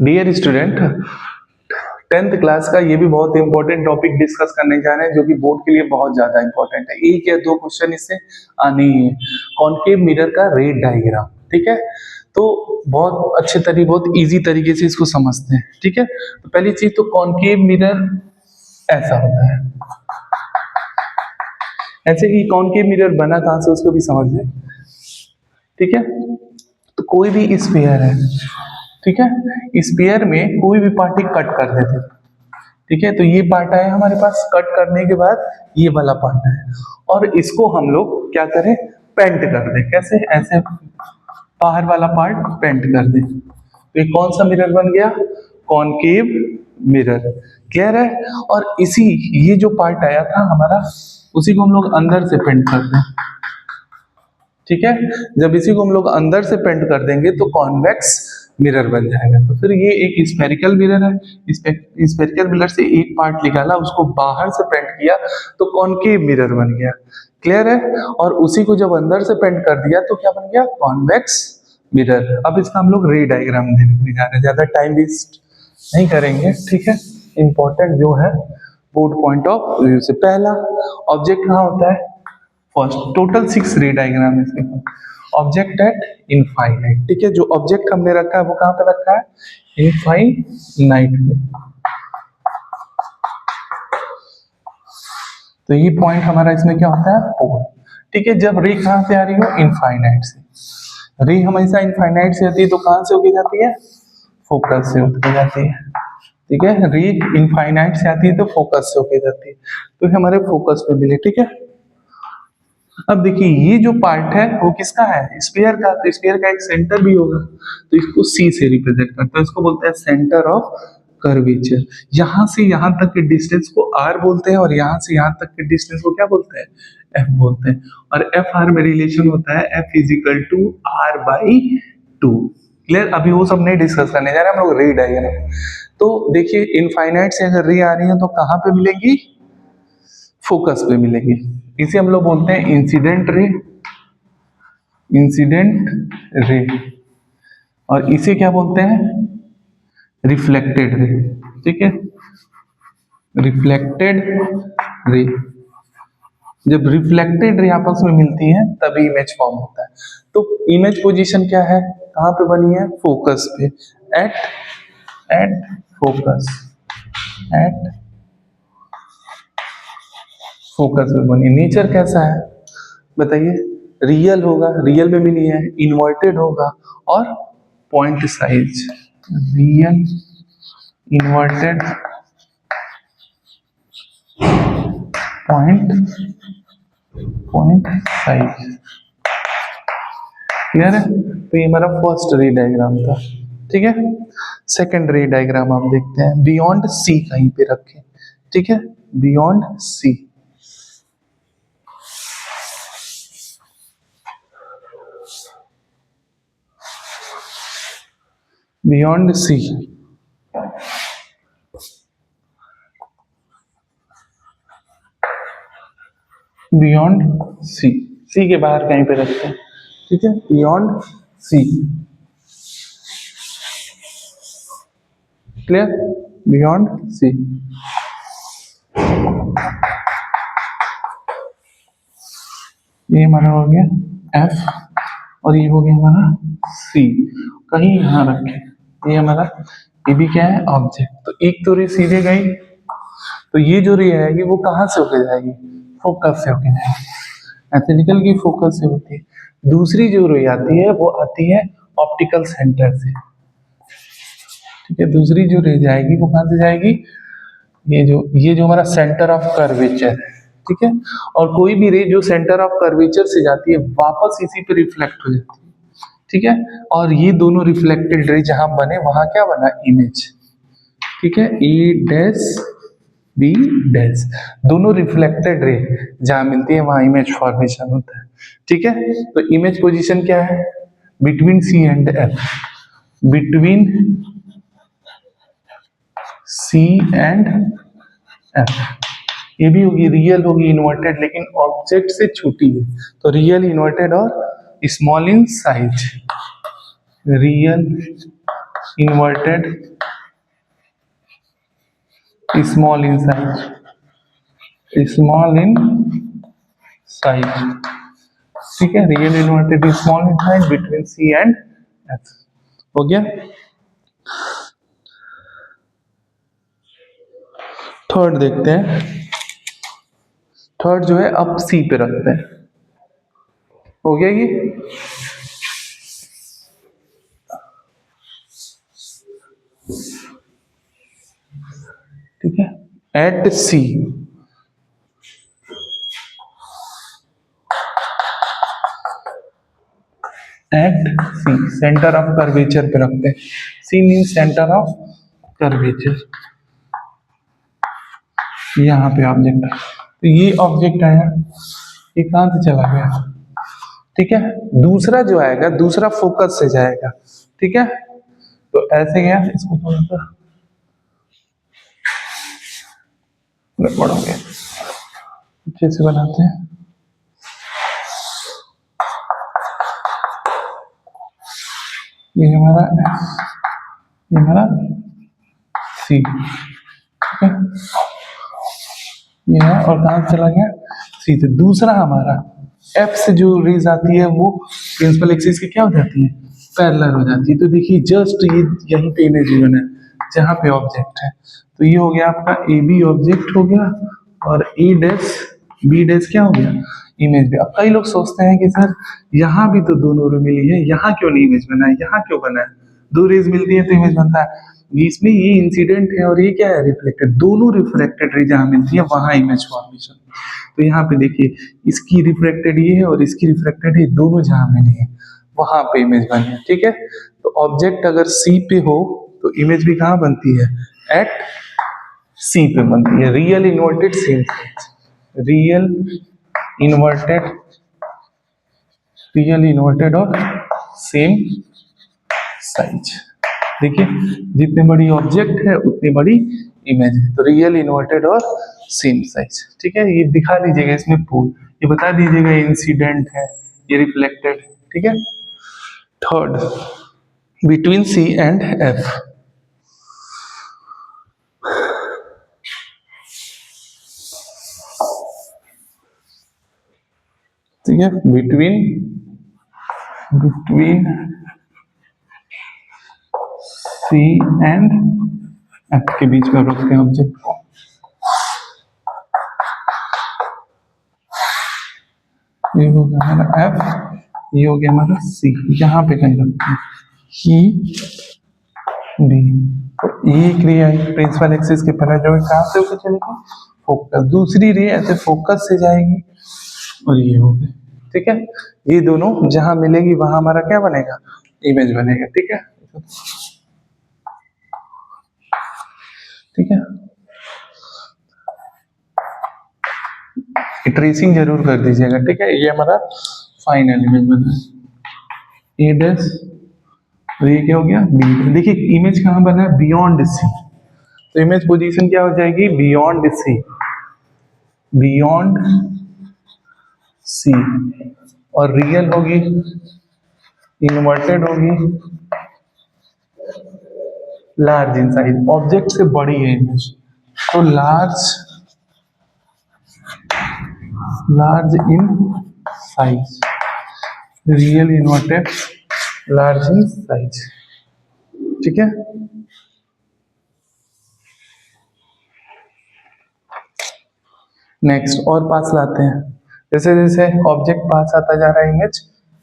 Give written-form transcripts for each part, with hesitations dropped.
Dear student, 10th class का ये भी बहुत इंपॉर्टेंट टॉपिक डिस्कस करने जा रहे हैं जो कि बोर्ड के लिए बहुत ज्यादा इंपॉर्टेंट है। एक या दो क्वेश्चन इससे आने ही है। कॉनकेव मिरर का रे डायग्राम, ठीक है। तो बहुत अच्छे तरीके, बहुत इजी तरीके से इसको समझते हैं, ठीक है। तो पहली चीज तो कॉनकेव मिरर ऐसा होता है। ऐसे ही कॉनकेव मिरर बना कहां से उसको भी समझ लें, ठीक है। तो कोई भी स्फीयर है, ठीक है, स्फीयर में कोई भी पार्ट कट कर देते, ठीक है। तो ये पार्ट आया हमारे पास, कट करने के बाद ये वाला पार्ट है और इसको हम लोग क्या करें, पेंट कर दें। कैसे? ऐसे बाहर वाला पार्ट पेंट कर दें। तो ये कौन सा मिरर बन गया? Concave mirror. क्लियर है? और इसी ये जो पार्ट आया था हमारा, उसी को हम लोग अंदर से पेंट कर दें, ठीक है। जब इसी को हम लोग अंदर से पेंट कर देंगे तो कॉन्वेक्स मिरर बन जाएगा। तो फिर ये एक स्फेरिकल मिरर है, स्फेरिकल मिरर से एक पार्ट निकाला, उसको बाहर से पेंट किया तो कॉनकेव मिरर बन गया। क्लियर है? और उसी को जब अंदर से पेंट कर दिया तो क्या बन गया? Convex mirror. अब इसका हम लोग रे डायग्राम देखने जा रहे हैं, ज्यादा टाइम वेस्ट नहीं करेंगे, ठीक है। इंपॉर्टेंट जो है बोर्ड पॉइंट ऑफ व्यू से, पहला ऑब्जेक्ट कहाँ होता है? फर्स्ट, टोटल 6 रे डायग्राम है इसके। ऑब्जेक्ट एट इनफाइनाइट, ठीक है। जो ऑब्जेक्ट हमने रखा है वो कहां पे रखा है? इनफाइनाइट पे। तो ये पॉइंट हमारा इसमें क्या होता है? पोल, ठीक है। जब रे कहां से आ रही हो? इनफाइनाइट से। रे हमेशा इनफाइनाइट से आती है तो कहां से होके जाती है? फोकस से होके जाती है, ठीक है। रे इनफाइनाइट से आती है तो फोकस से होके जाती है, तो हमारे फोकस पे मिले, ठीक है। अब देखिए ये जो पार्ट है वो किसका है? स्फीयर का। तो स्फीयर का एक सेंटर भी होगा, तो इसको सी से रिप्रेजेंट करते हैं, इसको बोलते हैं सेंटर ऑफ कर्वेचर। यहां से यहां तक के डिस्टेंस को आर बोलते हैं और यहां से यहां तक के डिस्टेंस को क्या बोलते हैं? एफ बोलते हैं। और एफ आर में रिलेशन होता है F is equal to R by two. Clear? अभी वो सब नहीं डिस्कस करने जा रहे हम लोग, रे डायग्राम। तो देखिए इनफाइनाइट से अगर रे आ रही है तो कहां पे मिलेंगी? फोकस पे मिलेंगे। इसे हम लोग बोलते हैं इंसिडेंट रे, इंसिडेंट रे। और इसे क्या बोलते हैं? रिफ्लेक्टेड रे, ठीक है। Reflected ray. जब रिफ्लेक्टेड रे आपस में मिलती है तभी इमेज फॉर्म होता है। तो इमेज पोजीशन क्या है? कहां पे बनी है? फोकस पे। At at focus, at focus पे बनी। नेचर कैसा है बताइए? रियल होगा, रियल में मिली है। इन्वर्टेड होगा और point size, real inverted point point size. Clear है? तो ये हमारा फर्स्ट रे डायग्राम था, ठीक है। सेकंड रे डायग्राम आप देखते हैं, बियॉन्ड सी कहीं पे रखें, ठीक है। Beyond C, beyond C. Beyond C, C के बाहर कहीं पे रखते हैं, ठीक है। Beyond C. Clear? Beyond C. ये हमारा हो गया एफ और ये हो गया हमारा सी। कहीं यहां रखे, ये हमारा, ये भी क्या है? ऑब्जेक्ट। तो एक तो रे सीधे गई, तो ये जो रे आएगी वो कहां से होके जाएगी? फोकस से होके जाएगी। ऐसे निकल गई, फोकस से होती है। दूसरी जो रे आती है वो आती है ऑप्टिकल सेंटर से, ठीक है। दूसरी जो रे जाएगी वो कहां से जाएगी? ये जो हमारा सेंटर ऑफ कर्वेचर है, ठीक है। और कोई भी रे जो सेंटर ऑफ कर्वेचर से जाती है वापस इसी पे रिफ्लेक्ट हो जाती है, ठीक है। और ये दोनों रिफ्लेक्टेड रे जहां बने वहां क्या बना? इमेज, ठीक है। ए डैश बी डैश, दोनों रिफ्लेक्टेड रे जहां मिलती है वहां इमेज फॉर्मेशन होता है, ठीक है। तो इमेज पोजीशन क्या है? Between C and F, between C and F. ये भी होगी, रियल होगी, इन्वर्टेड, लेकिन ऑब्जेक्ट से छोटी है, तो रियल, इन्वर्टेड और small in size. Real inverted, small in size, ठीक है। Real inverted small in size between C and F, हो गया। थर्ड देखते हैं। थर्ड जो है अब सी पे रखते हैं, हो गया ये। ठीक है, at C, at C centre of curvature पे रखते हैं। C mean centre of curvature, यहाँ पे ऑब्जेक्ट है। तो ये ऑब्जेक्ट आया, ये कहां से चला गया, ठीक है। दूसरा जो आएगा, दूसरा फोकस से जाएगा, ठीक है। तो ऐसे गया, इसको थोड़ा सा गड़बड़ हो गया, अच्छे से बनाते हैं। ये हमारा एस, ये हमारा सी, ठीक है। ये है, और कहां से चला गया, सी से। दूसरा हमारा एफ से जो रेज आती है वो प्रिंसिपल एक्सिस की क्या हो जाती है, पैरेलल हो जाती है। तो देखिए जस्ट ये यहीं पे इमेज गिवन है जहां पे ऑब्जेक्ट है। तो ये हो गया आपका ए बी ऑब्जेक्ट हो गया, और ए डैश बी डैश क्या हो गया, इमेज भी। अब कई लोग सोचते हैं कि सर यहाँ भी तो दोनों रे मिली है, यहाँ क्यों नहीं इमेज बना है, यहाँ क्यों बना है, दो रेज मिलती है तो इमेज बनता है। इसमें ये इंसिडेंट है और ये क्या है, रिफ्लेक्टेड। दोनों रिफ्लेक्टेड रे जहां मिलती है वहां इमेज फॉर्मेशन। तो यहाँ पे देखिए इसकी रिफ्लेक्टेड ये है और इसकी रिफ्लेक्टेड ये, दोनों जहां मिली है वहां पे इमेज बनी है, ठीक है। तो ऑब्जेक्ट अगर सी पे हो तो इमेज भी कहाँ बनती है, एट सी पे बनती है। Real inverted same size, real inverted, real inverted और सेम साइज। देखिए जितनी बड़ी ऑब्जेक्ट है उतनी बड़ी इमेज है। तो रियल इन्वर्टेड और सेम साइज, ठीक है। ये दिखा दीजिएगा इसमें पूल, ये बता दीजिएगा इंसिडेंट है, ये रिफ्लेक्टेड, ठीक है। Third, between C and F, ठीक है। बिटवीन सी एंड एफ के बीच में रखते हैं ऑब्जेक्ट को। ये हो गया हमारा एफ, ये हो गया हमारा सी, यहाँ पे कहीं रखते हैं ई बी। तो एक रे आई प्रिंसिपल एक्सिस के पहले जो कहाँ से होकर चलेगी, फोकस। दूसरी रे ऐसे फोकस से जाएगी और ये हो गया, ठीक है। ये दोनों जहां मिलेगी वहां हमारा क्या बनेगा, इमेज बनेगा, ठीक है। ठीक है, ट्रेसिंग जरूर कर दीजिएगा, ठीक है। ये हमारा फाइनल इमेज बना है, ए डैश, तो ये क्या हो गया, बी। देखिए इमेज कहाँ बना है, बियॉन्ड सी। तो इमेज पोजीशन क्या हो जाएगी, बियॉन्ड सी, बियॉन्ड सी। और रियल होगी, इन्वर्टेड होगी, लार्ज इन साइज। ऑब्जेक्ट से बड़ी है इमेज, तो large in size, real inverted large in size, ठीक है। नेक्स्ट और पास लाते हैं, जैसे जैसे ऑब्जेक्ट पास आता जा रहा है इमेज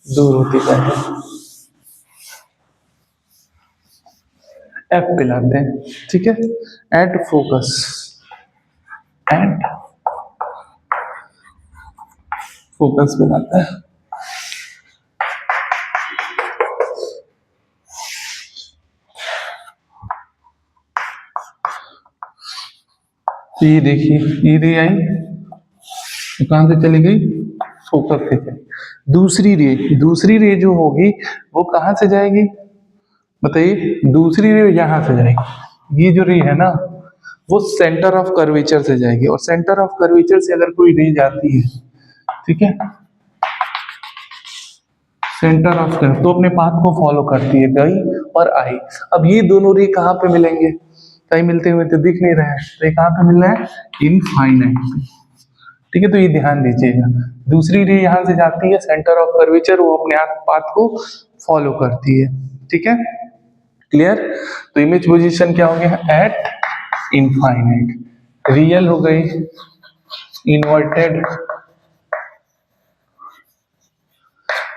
दूर होती जा रही है। एफ पे लाते हैं, ठीक है। एट फोकस, एट फोकस पे लाते हैं। तो ये देखिए ये रे आई, तो कहां से चली गई, फोकस से चली। दूसरी रे जो होगी वो कहां से जाएगी, बताइए। दूसरी रे यहां से जाएगी, ये जो रे है ना वो सेंटर ऑफ कर्वेचर से जाएगी, और सेंटर ऑफ कर्वेचर से अगर कोई रे जाती है, ठीक है, सेंटर ऑफ कर्व, तो अपने पाथ को फॉलो करती है, गई और आई। अब ये दोनों रे कहाँ पे मिलेंगे? कहीं मिलते हुए तो दिख नहीं रहा है, तो ये कहाँ पे मिल रहा है? इनफाइनाइट। ठीक है, तो ये ध्यान दीजिएगा। दूसरी रे यहाँ से जाती है सेंटर ऑफ कर्वेचर, वो अपने आप पाथ को फॉलो करती है। ठीक है, क्लियर? तो इमेज पोजीशन क्या हो गया? Eight infinite. रियल हो गई inverted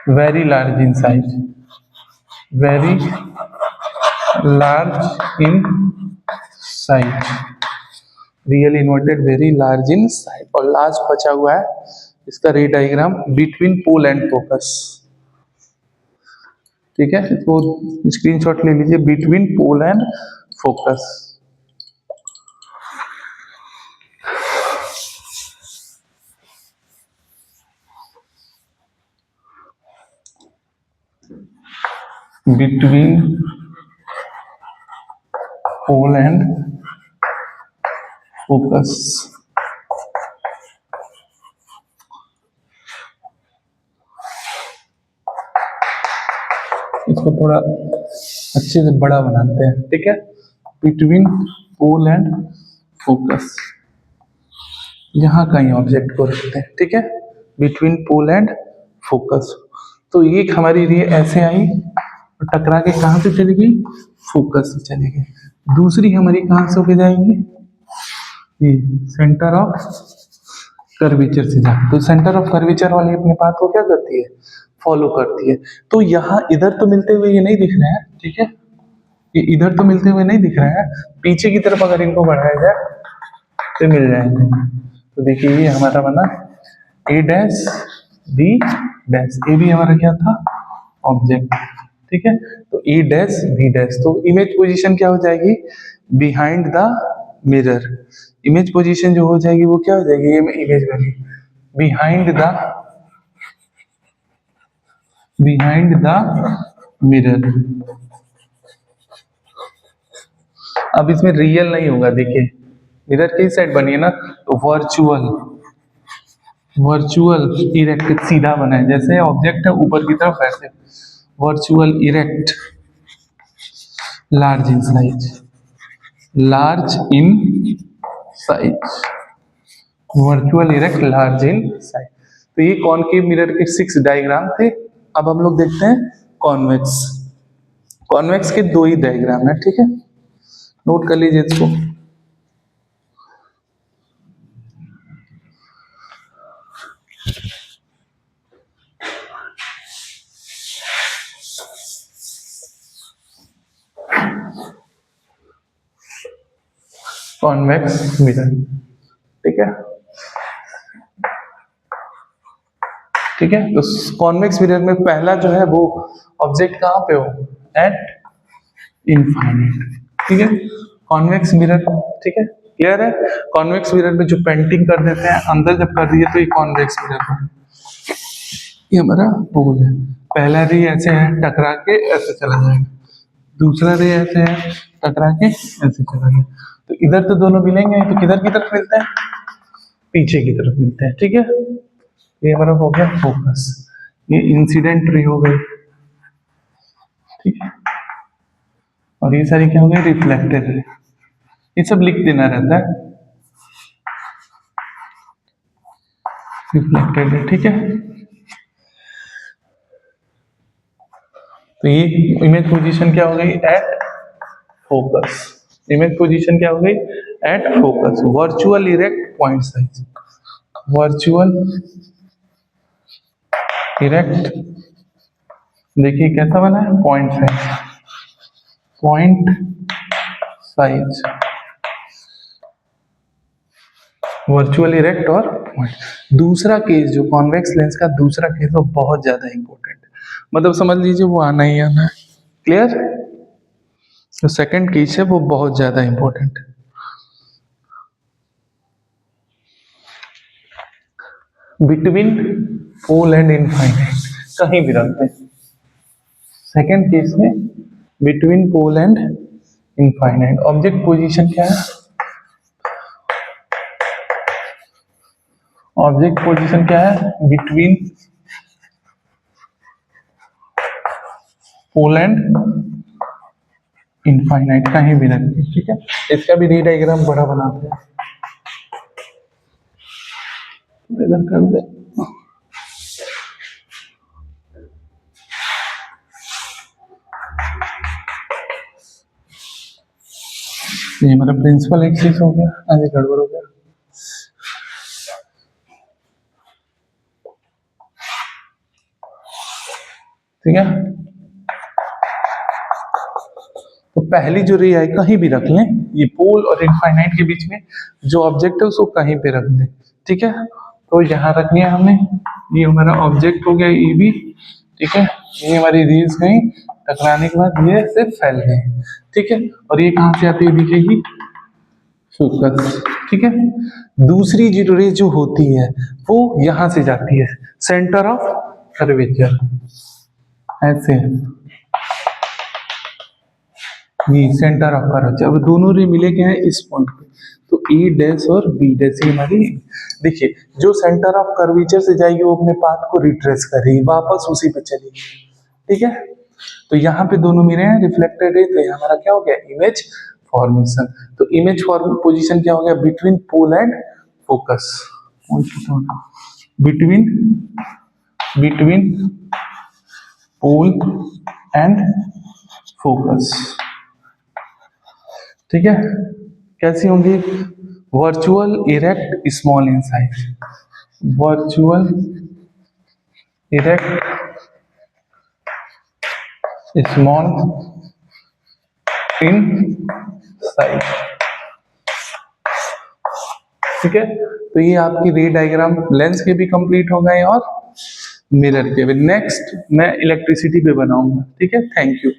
very large in size, very large in size, real inverted very large in size. और लास्ट बचा हुआ है इसका ray diagram between pole and focus. ठीक है, तो स्क्रीनशॉट ले लीजिए, between pole and focus. Between pole and focus. इसको थोड़ा अच्छे से बड़ा बनाते हैं। ठीक है, बिटवीन पोल एंड फोकस, यहाँ कहीं ऑब्जेक्ट को रखते हैं। ठीक है, बिटवीन पोल एंड फोकस। तो एक हमारी रे ऐसे आई और टकरा के कहाँ से चली गई? फोकस से चली गई। दूसरी हमारी कहाँ से होके जाएंगी? ये सेंटर ऑफ कर्वेचर से जाए, तो सेंटर ऑफ कर्वेचर वाली अपने पाथ को क्या करती है? फॉलो करती है। तो यहाँ इधर तो मिलते हुए ये नहीं दिख रहे हैं। ठीक है, ये इधर तो मिलते हुए नहीं दिख रहे हैं, पीछे की तरफ अगर इनको बढ़ाया जाए तो मिल जाएंगे। तो देखिए ये हमारा बना ए डैश बी डैश, ए भी हमारा क्या था? ऑब्जेक्ट। ठीक है, तो ए डैश बी डैश, तो इमेज पोजीशन क्या हो जाएगी? Behind the mirror. Image position जो हो जाएगी वो क्या हो जाएगी? ये इमेज बनी बिहाइंड द मिरर। अब इसमें रियल नहीं होगा, देखिए मिरर की साइड बनी है ना, तो वर्चुअल इरेक्ट सीधा बना है, जैसे ऑब्जेक्ट है ऊपर की तरफ ऐसे virtual erect large in size, large in size, virtual erect large in size. तो ये कॉनकेव मिरर के 6 डायग्राम थे। अब हम लोग देखते हैं कॉन्वेक्स। कॉन्वेक्स के 2 ही डायग्राम है। ठीक है, नोट कर लीजिए इसको। Convex mirror. ठीक है, ठीक है, तो कॉन्वेक्स मिरर में पहला जो है वो ऑब्जेक्ट कहाँ पे हो? Eight infinite. ठीक है, कॉन्वेक्स मिरर। ठीक है, क्लियर है? कॉन्वेक्स मिरर में जो पेंटिंग कर देते हैं अंदर जब कर दिए तो ये कॉन्वेक्स मिरर है। ये हमारा पोल है, पहला रे ऐसे है टकरा के ऐसे चला जाएगा, दूसरा रे ऐसे है टकरा के ऐसे चला गया। तो इधर तो दोनों मिलेंगे, तो किधर की तरफ मिलते हैं? पीछे की तरफ मिलते हैं। ठीक है, ये हमारा हो गया फोकस, ये इंसिडेंट रे हो गई। ठीक है, और ये सारी क्या हो गई? Reflected ray. ये सब लिख देना रहता है, रिफ्लेक्टेड रे। ठीक है, तो ये इमेज पोजीशन क्या हो गई? At focus. इमेज पोजीशन क्या हो गई? At focus. Virtual erect point size, virtual erect, देखिए कैसा बना है? Point size, point size, virtual erect और पॉइंट। दूसरा केस जो कॉन्वेक्स लेंस का दूसरा केस वो बहुत ज्यादा इंपॉर्टेंट है, मतलब समझ लीजिए वो आना ही आना है। क्लियर? जो सेकंड केस है वो बहुत ज्यादा इंपॉर्टेंट है। बिटवीन पोल एंड इनफाइनाइट, कहीं भी रखते हैं। सेकंड केस में between pole and infinite, object position क्या है? ऑब्जेक्ट पोजीशन क्या है? बिटवीन पोल एंड इनफाइनाइट कहीं भी रखते हैं, ठीक है। इसका भी री डायग्राम बड़ा बनाते हैं, इधर कर दे। ये हमारा प्रिंसिपल एक्सिस हो गया, आगे गड़बड़ हो गया। ठीक है, तो पहली जो रे है कहीं भी रख लें, ये पोल और इनफाइनाइट के बीच में जो ऑब्जेक्ट है उसको कहीं पे रख दें, ठीक है। तो यहाँ रख लिया हमने, ये हमारा ऑब्जेक्ट हो गया ए बी, ठीक है। ये हमारी रेज गई, टकराने के बाद ये से फैल गए, ठीक है। और ये कहाँ से आती है दिखेगी, फोकस, ठीक है। दूसरी जो रे जो होती है वो यहाँ से जाती है, सेंटर ऑफ कर्वेचर, ऐसे ये सेंटर ऑफ कर्वेचर। अब दोनों रे मिले क्या है इस पॉइंट पे, तो ए डैश और बी डैश ये हमारी, देखिए जो सेंटर ऑफ कर्वेचर से जाएगी वो अपने पाथ को रिट्रेस करेगी, वापस उसी पे चलेगी, ठीक है। तो यहाँ पे दोनों मिले हैं रिफ्लेक्टेड रे, तो यहाँ हमारा क्या हो गया, इमेज फॉर्मेशन। तो इमेज फॉर्म पोजीशन क्या हो गया, between pole and focus, between pole and focus, ठीक है। कैसी होंगी, virtual erect small in size, virtual erect small in size, ठीक है। तो ये आपकी रे डायग्राम लेंस के भी कंप्लीट हो गए और मिरर के भी। नेक्स्ट मैं इलेक्ट्रिसिटी पे बनाऊंगा, ठीक है। Thank you.